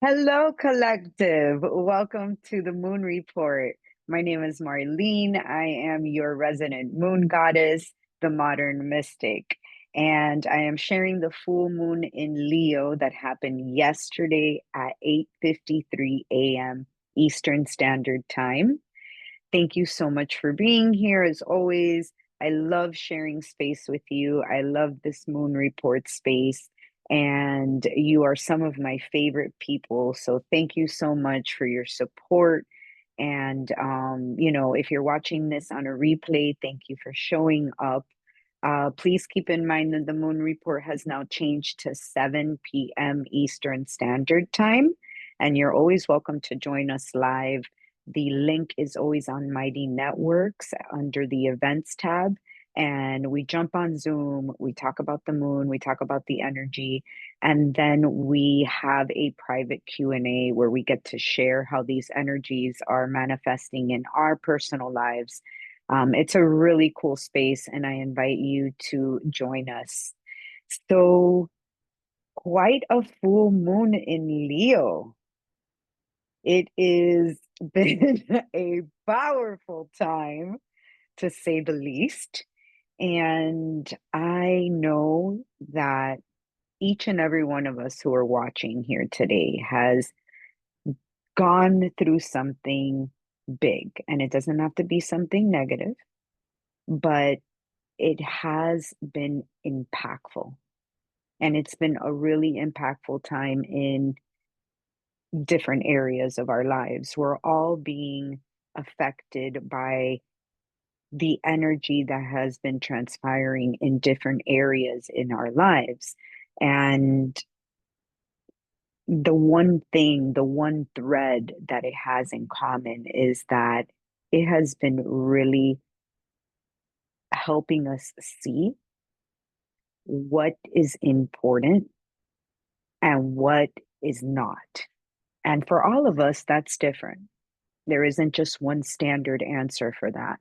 Hello, collective. Welcome to the Moon Report. My name is Marlene. I am your resident moon goddess, the modern mystic. And I am sharing the full moon in Leo that happened yesterday at 8:53 a.m. Eastern Standard Time. Thank you so much for being here. As always, I love sharing space with you. I love this moon report space, and you are some of my favorite people. So, thank you so much for your support. And, if you're watching this on a replay, thank you for showing up. Please keep in mind that the moon report has now changed to 7 p.m. Eastern Standard Time, and you're always welcome to join us live. The link is always on Mighty Networks under the events tab. And we jump on Zoom, we talk about the moon, we talk about the energy, and then we have a private Q&A where we get to share how these energies are manifesting in our personal lives. It's a really cool space, and I invite you to join us. So, quite a full moon in Leo. It is been a powerful time, to say the least. And I know that each and every one of us who are watching here today has gone through something big. And it doesn't have to be something negative, but it has been impactful. And it's been a really impactful time in different areas of our lives. We're all being affected by the energy that has been transpiring in different areas in our lives. And the one thing, the one thread that it has in common is that it has been really helping us see what is important and what is not. And for all of us, that's different. There isn't just one standard answer for that.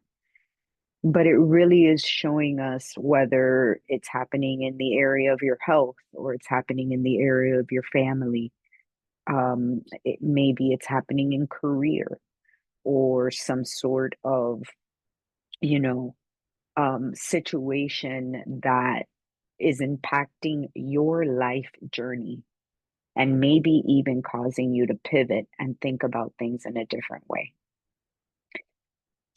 But it really is showing us whether it's happening in the area of your health or it's happening in the area of your family. Maybe it's happening in career or some sort of, you know, situation that is impacting your life journey and maybe even causing you to pivot and think about things in a different way.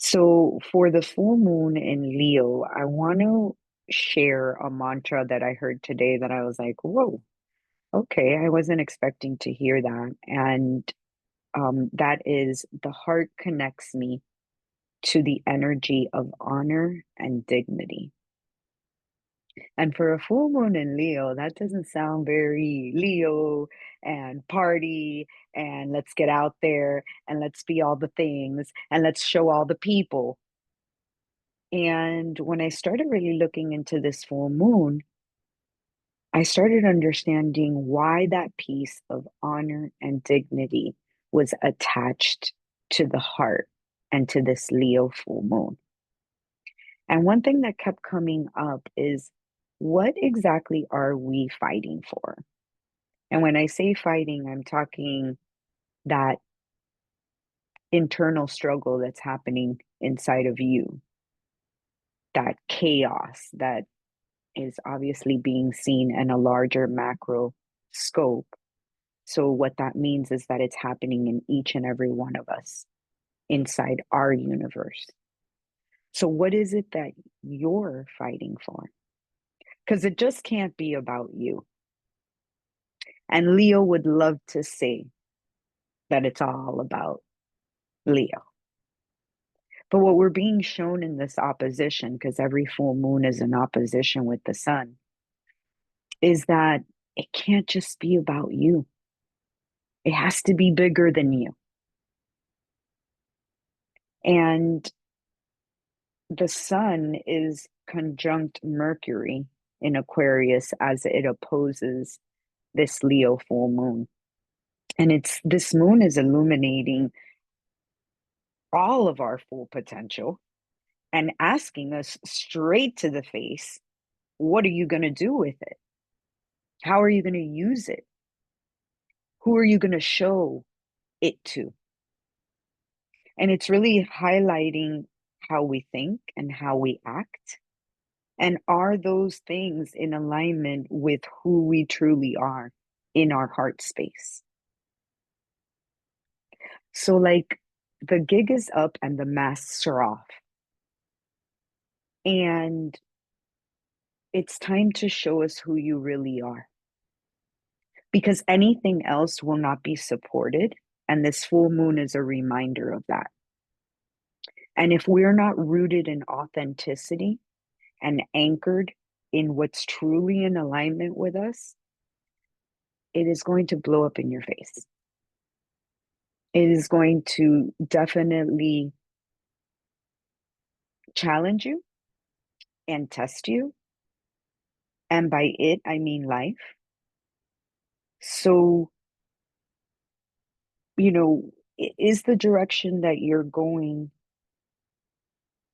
So, for the full moon in Leo, I want to share a mantra that I heard today that I was like, whoa, okay, I wasn't expecting to hear that. And that is the heart connects me to the energy of honor and dignity. And for a full moon in Leo, that doesn't sound very Leo and party and let's get out there and let's be all the things and let's show all the people. And when I started really looking into this full moon, I started understanding why that piece of honor and dignity was attached to the heart and to this Leo full moon. And one thing that kept coming up is what exactly are we fighting for? And when I say fighting, I'm talking that internal struggle that's happening inside of you, that chaos that is obviously being seen in a larger macro scope. So, what that means is that it's happening in each and every one of us inside our universe. So, what is it that you're fighting for? Because it just can't be about you. And Leo would love to say that it's all about Leo. But what we're being shown in this opposition, because every full moon is in opposition with the sun, is that it can't just be about you. It has to be bigger than you. And the sun is conjunct Mercury in Aquarius as it opposes this Leo full moon. And it's this moon is illuminating all of our full potential and asking us straight to the face, what are you going to do with it? How are you going to use it? Who are you going to show it to? And it's really highlighting how we think and how we act. And are those things in alignment with who we truly are in our heart space? So, like, the gig is up and the masks are off. And it's time to show us who you really are. Because anything else will not be supported. And this full moon is a reminder of that. And if we're not rooted in authenticity and anchored in what's truly in alignment with us, it is going to blow up in your face. It is going to definitely challenge you and test you. And by it, I mean life. So, you know, is the direction that you're going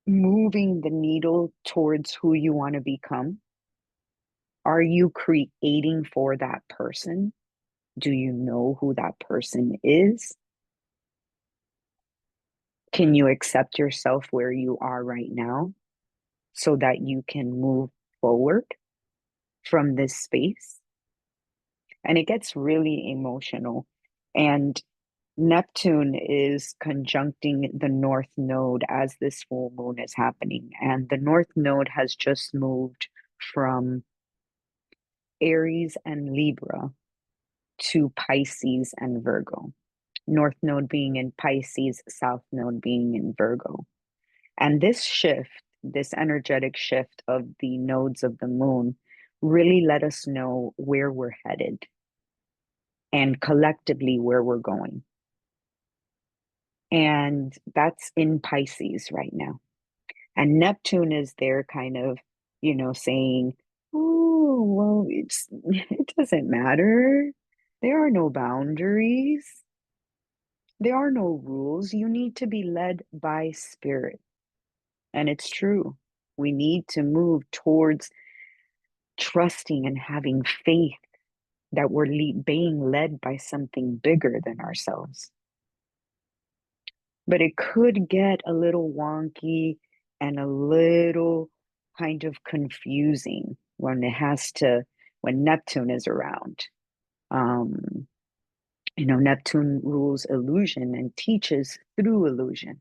moving the needle towards who you want to become? Are you creating for that person? Do you know who that person is? Can you accept yourself where you are right now so that you can move forward from this space? And it gets really emotional. And Neptune is conjuncting the North Node as this full moon is happening. And the North Node has just moved from Aries and Libra to Pisces and Virgo. North Node being in Pisces, South Node being in Virgo. And this shift, this energetic shift of the nodes of the moon, really let us know where we're headed and collectively where we're going. And that's in Pisces right now. And Neptune is there kind of, saying, oh, well, it doesn't matter. There are no boundaries. There are no rules. You need to be led by spirit. And it's true. We need to move towards trusting and having faith that we're being led by something bigger than ourselves. But it could get a little wonky and a little kind of confusing when Neptune is around. Um, Neptune rules illusion and teaches through illusion.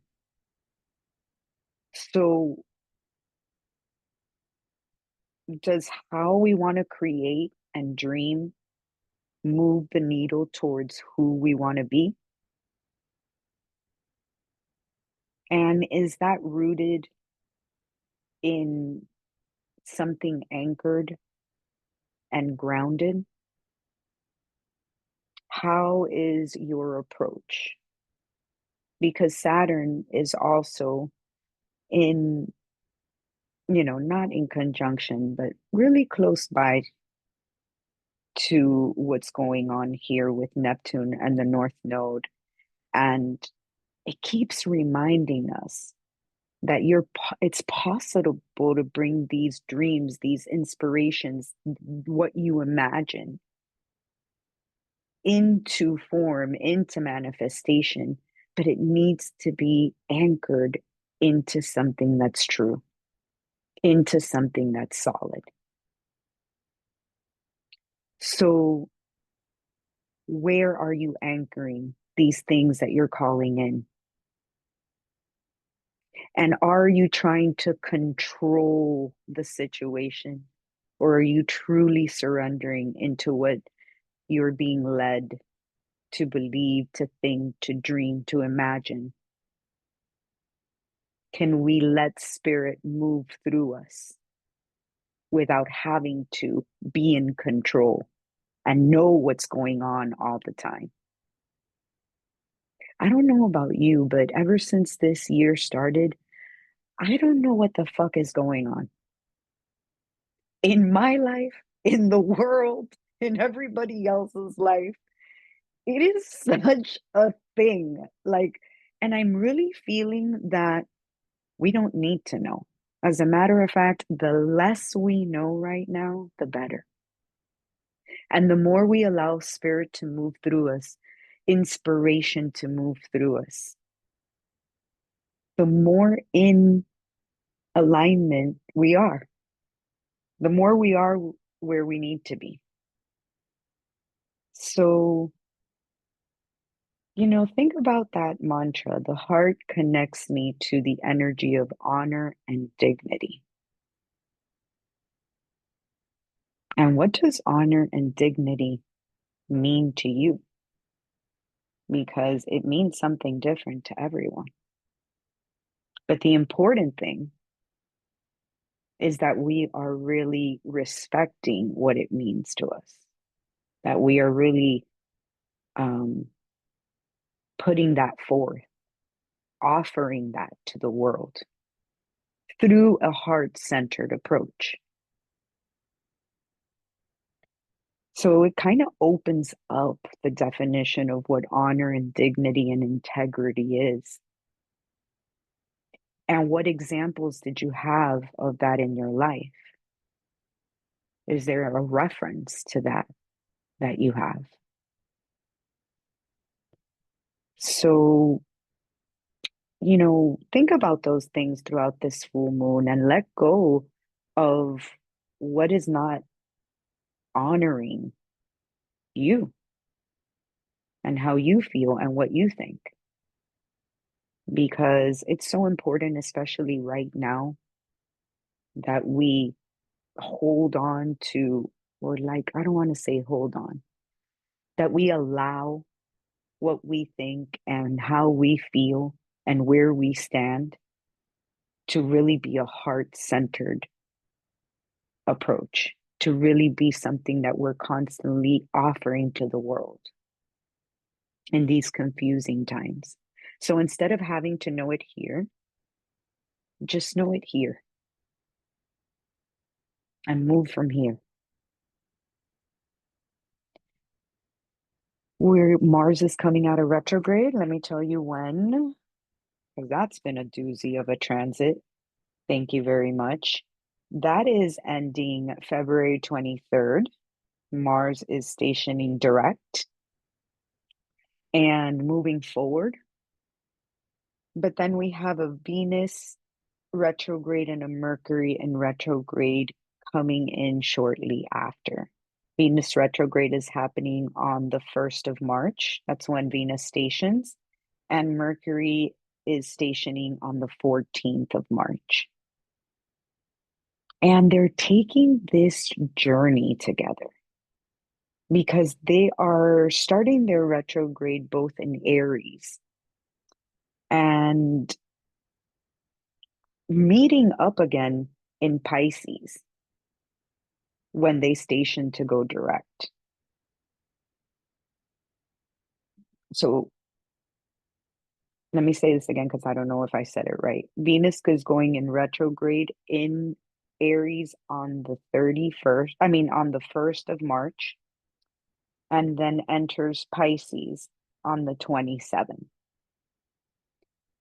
So, does how we want to create and dream move the needle towards who we want to be? And is that rooted in something anchored and grounded? How is your approach? Because Saturn is also in, not in conjunction, but really close by to what's going on here with Neptune and the North Node. And it keeps reminding us that it's possible to bring these dreams, these inspirations, what you imagine into form, into manifestation, but it needs to be anchored into something that's true, into something that's solid. So, where are you anchoring these things that you're calling in? And are you trying to control the situation? Or are you truly surrendering into what you're being led to believe, to think, to dream, to imagine? Can we let spirit move through us without having to be in control and know what's going on all the time? I don't know about you, but ever since this year started, I don't know what the fuck is going on in my life, in the world, in everybody else's life. It is such a thing. And I'm really feeling that we don't need to know. As a matter of fact, the less we know right now, the better. And the more we allow spirit to move through us, inspiration to move through us, the more in alignment we are, the more we are where we need to be. So, think about that mantra. The heart connects me to the energy of honor and dignity. And what does honor and dignity mean to you? Because it means something different to everyone. But the important thing is that we are really respecting what it means to us, that we are really um, putting that forth, offering that to the world through a heart centered approach. So it kind of opens up the definition of what honor and dignity and integrity is. And what examples did you have of that in your life? Is there a reference to that you have? So, think about those things throughout this full moon and let go of what is not honoring you and how you feel and what you think. Because it's so important, especially right now, that we hold on to, or like, I don't want to say hold on, that we allow what we think and how we feel and where we stand to really be a heart centered approach, to really be something that we're constantly offering to the world in these confusing times. So instead of having to know it here, just know it here and move from here. Where Mars is coming out of retrograde, let me tell you when, because that's been a doozy of a transit. Thank you very much. That is ending February 23rd. Mars is stationing direct and moving forward. But then we have a Venus retrograde and a Mercury in retrograde coming in shortly after. Venus retrograde is happening on the 1st of March. That's when Venus stations. And Mercury is stationing on the 14th of March. And they're taking this journey together because they are starting their retrograde both in Aries and meeting up again in Pisces when they station to go direct. So let me say this again because I don't know if I said it right. Venus is going in retrograde in Aries on the 31st, on the 1st of March, and then enters Pisces on the 27th.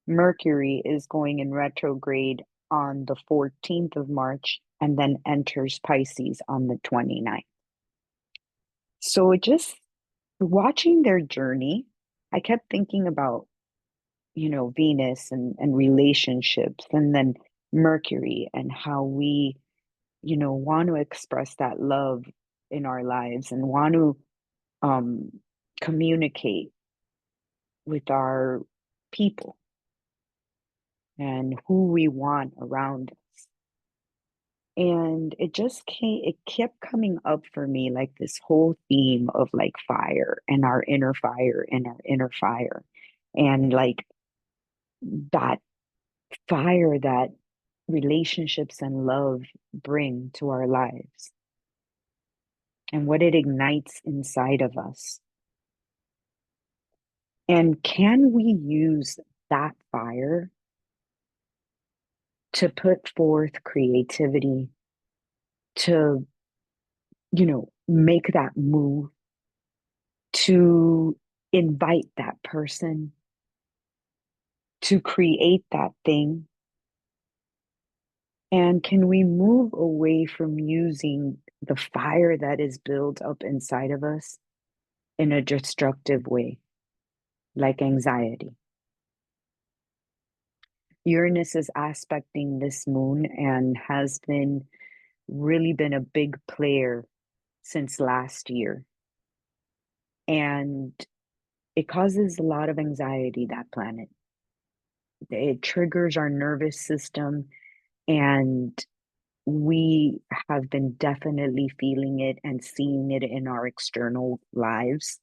Mercury is going in retrograde on the 14th of March and then enters Pisces on the 29th. So it just watching their journey, I kept thinking about, Venus and relationships, and then Mercury and how we, want to express that love in our lives and want to um, communicate with our people and who we want around us. And it kept coming up for me like this whole theme of like fire and our inner fire and our inner fire. And like that fire that relationships and love bring to our lives and what it ignites inside of us. And can we use that fire to put forth creativity, to, make that move, to invite that person, to create that thing? And can we move away from using the fire that is built up inside of us in a destructive way, like anxiety. Uranus is aspecting this moon and has been a big player since last year. And it causes a lot of anxiety, that planet. It triggers our nervous system, and we have been definitely feeling it and seeing it in our external lives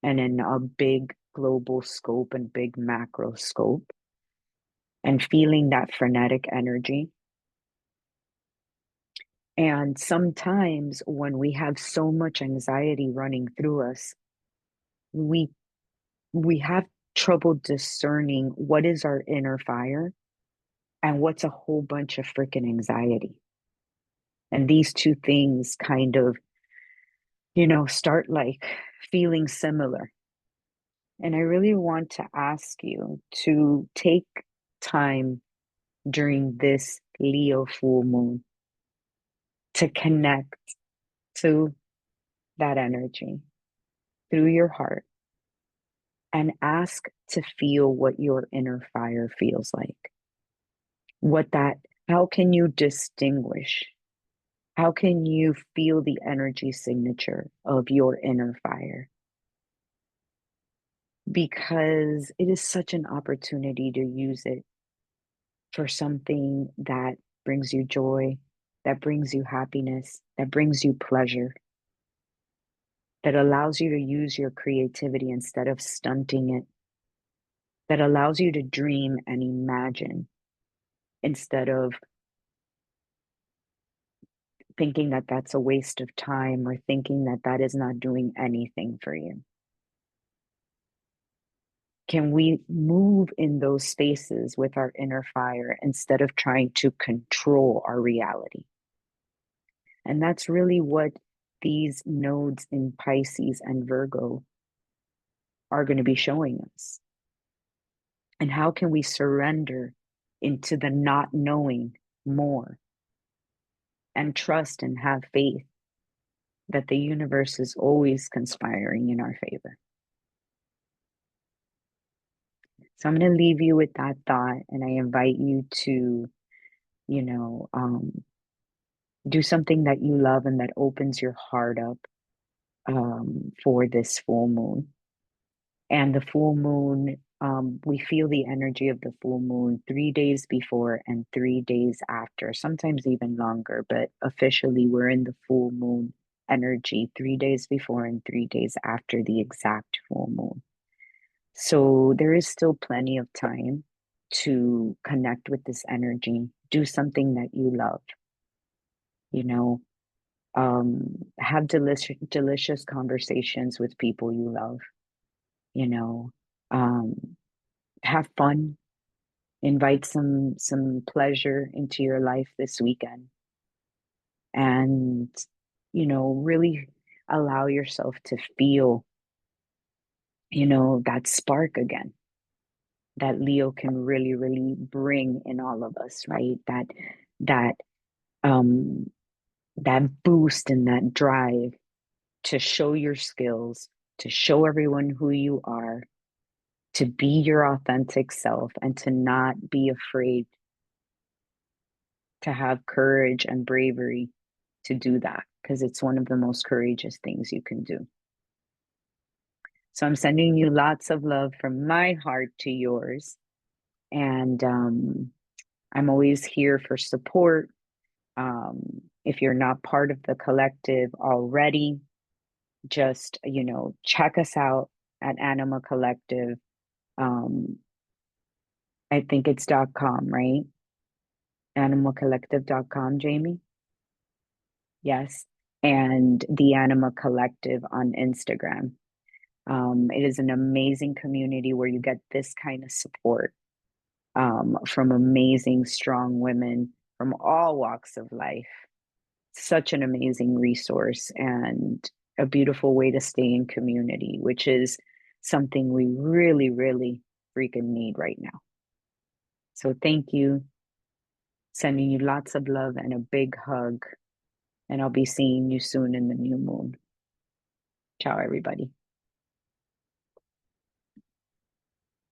and in a big global scope and big macro scope, and feeling that frenetic energy. And sometimes when we have so much anxiety running through us, we we have trouble discerning what is our inner fire and what's a whole bunch of freaking anxiety. And these two things kind of, start like feeling similar. And I really want to ask you to take time during this Leo full moon to connect to that energy through your heart and ask to feel what your inner fire feels like. How can you distinguish? How can you feel the energy signature of your inner fire? Because it is such an opportunity to use it for something that brings you joy, that brings you happiness, that brings you pleasure, that allows you to use your creativity instead of stunting it, that allows you to dream and imagine instead of thinking that that's a waste of time or thinking that that is not doing anything for you. Can we move in those spaces with our inner fire instead of trying to control our reality? And that's really what these nodes in Pisces and Virgo are going to be showing us. And how can we surrender into the not knowing more and trust and have faith that the universe is always conspiring in our favor? So I'm going to leave you with that thought, and I invite you to, you know, um, do something that you love and that opens your heart up for this full moon. And the full moon, we feel the energy of the full moon 3 days before and 3 days after, sometimes even longer, but officially we're in the full moon energy 3 days before and 3 days after the exact full moon. So there is still plenty of time to connect with this energy, do something that you love, you know, have delicious conversations with people you love, you know, um, have fun, invite some pleasure into your life this weekend, and really allow yourself to feel that spark again that Leo can really, really bring in all of us, right? That um that boost and that drive to show your skills, to show everyone who you are, to be your authentic self, and to not be afraid, to have courage and bravery to do that, because it's one of the most courageous things you can do. So I'm sending you lots of love from my heart to yours. And I'm always here for support. If you're not part of the collective already, just, check us out at Anima Collective. Um, I think it's .com, right? Animacollective.com, Jamie? Yes. And the Anima Collective on Instagram. It is an amazing community where you get this kind of support from amazing, strong women from all walks of life. Such an amazing resource and a beautiful way to stay in community, which is something we really, really freaking need right now. So thank you. Sending you lots of love and a big hug. And I'll be seeing you soon in the new moon. Ciao, everybody.